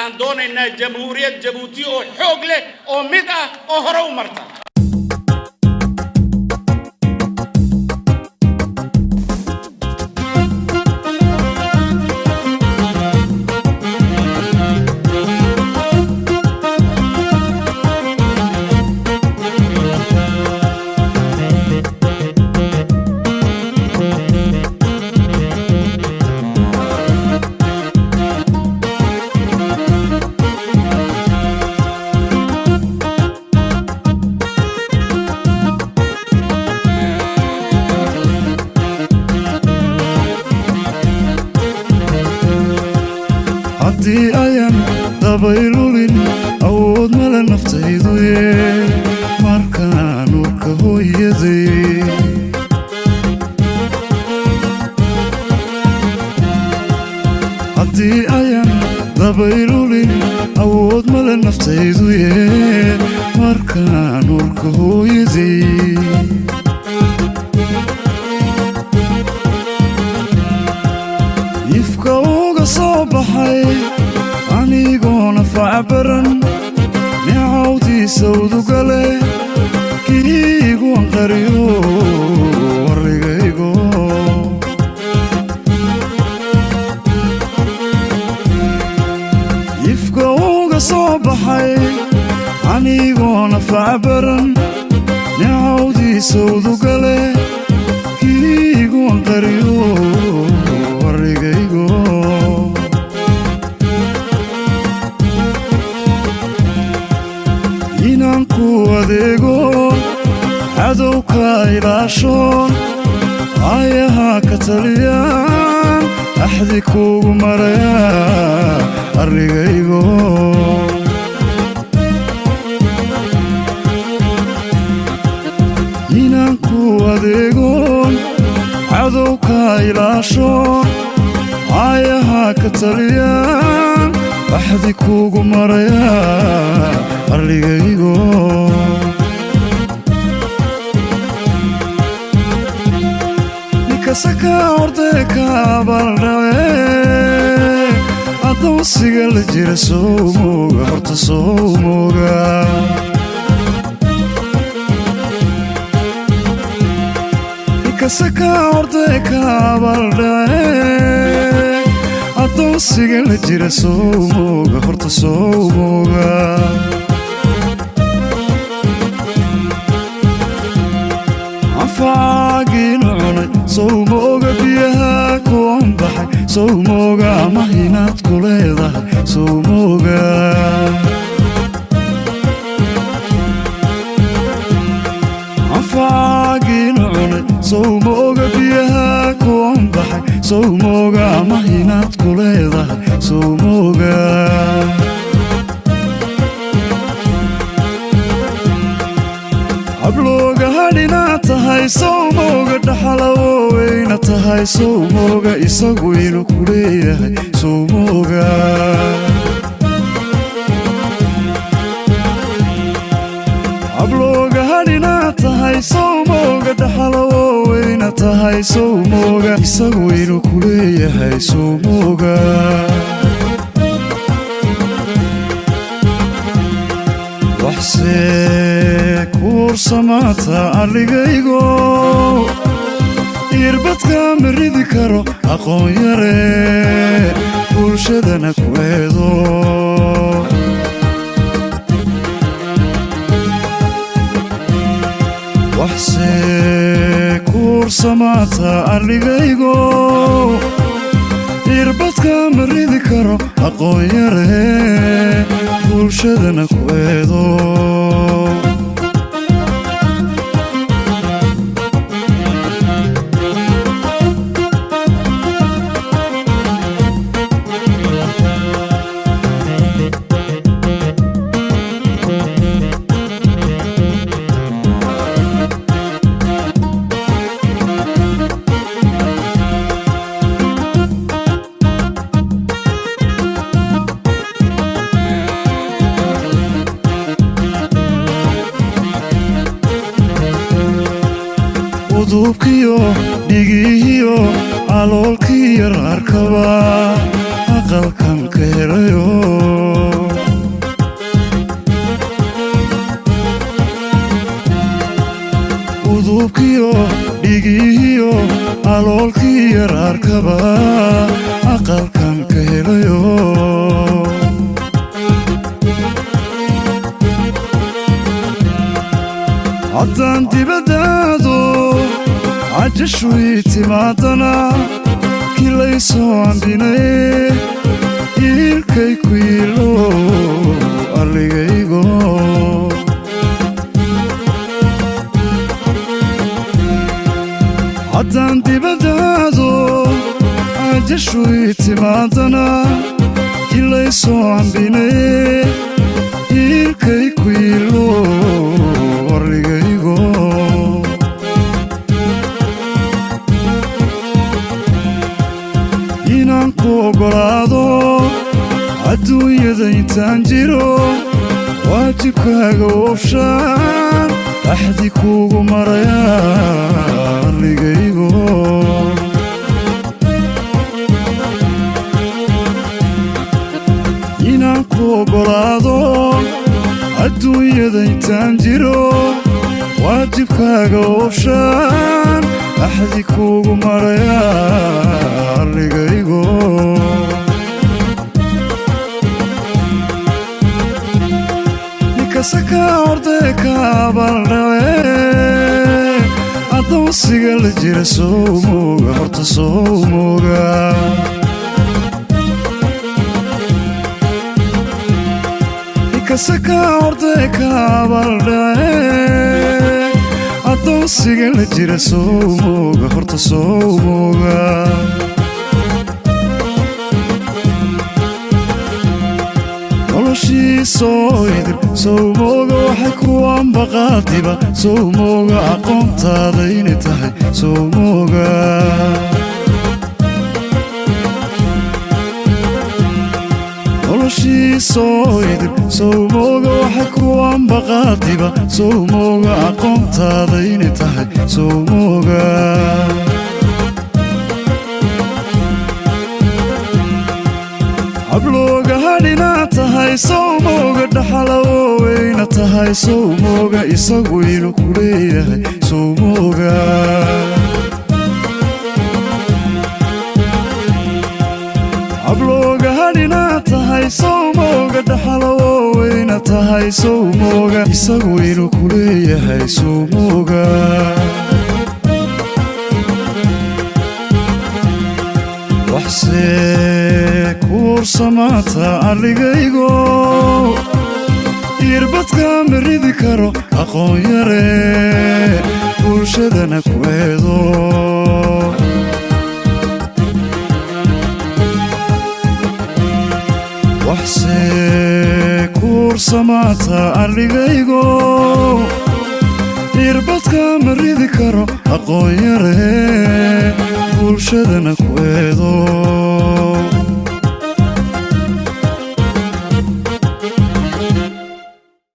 waxaan doonaynaa jamhuuriyad Jabuuti oo xoog leh oo mid ah oo hore u marta haddii ayan dabaylulin awood male naftaydu markaan urka hooyaday haddii ayan dabaylulin awood male naftaydu markaan urka hooyaday ifka uga soo baxay anigoona facbaran nicawdiisa udugale kiigu anqariyo warigaygo ifka uga soo baxay anigoona facbaran nicawdiisa udugale kiigu anqariyo warigaygo inaan ku adeego cadowka ilaashoon ayahaa ka taliyaan axdi kuugu maraya arigaygo inaan ku adeegoon cadowka ilaashoon ayahaa ka taliyaan axdi kuugu maraya arigaygo nikasaka ordeka baldhawe adoonsiga la jira soo mooga horta soo mooga nikasaka ordeka baldhawe adoonsiga la jira soo mooga horta soo mooga anfaagiinu cunay sow mooga biyaha kuwan baxay sow mooga ama inaad ku leedahay sow mooga anfaagiinu cunay sow mooga biyaha kuwan baxay sow mooga ama inaad ku leedahay sow mooga hablooga hadhinaad tahay sow mooga dhaxalawo weyna tahay sow mooga isagu inuu ku leeyahay sow mooga hablooga hadhinaad tahay sow mooga dhaxalawo weyna tahay sow mooga isagu inuu ku leeyahay sow mooga waxse kuursamaata arigaygo irbadka ma ridi karo aqoon yare bulshadana ku eedo waxse kuursamaata arigaygo irbadka ma ridi karo aqoon yare bulshadana ku eedo udubkiyo dhigihiyo caloolkii yar arkaba aqalkan ka helayo xuubkiyo dhigihiyo aloolkii yaraarkaba aqalkan ka helayo haddaan dibadaado cajashu ii timaadana kilaysoo ambinaye iilkay ku yiilo arligaygo haddaan dibadaado cajashu ii timaadana kilaysoo ambinaye iilkay ku yiilo arligaygo inaan ku ogolaado adduunyada intaan jiro waajibkaaga oofshaan axdi kuugu maraya arligaygo inaan ku ogolaado adduunyada intaan jiro waajibkaaga oofshaan axdi kuugu maraya arligaygo ninkasaka ordee ka abaldhawe addoonsiga la jira soo mooga horta soo mooga ninkasaka ordee ka abaldhawe addoonsiga la jira soo mooga horta soo mooga noloshii soo idib sow mooga waxay ku ambaqaadiba sow mooga aqoontaada inay tahay sow mooga noloshii soo idib sow mooga waxay ku ambaqaadiba sow mooga aqoontaada inay tahay sow mooga hablooga hadhina tahay sow mooga dhaxalawo weyna tahay sow mooga isagu inuu ku leeyahay sow mooga hablooga hadhina tahay sow mooga dhaxalawo weyna tahay sow mooga isagu inuu ku leeyahay sow mooga waxsee kuursamaata arligaygo irbadka ma ridi karo aqoon yare bulshadana ku eedo waxsee kuursamaata arligaygo irbadka ma ridi karo aqoon yare bulshadana ku eedo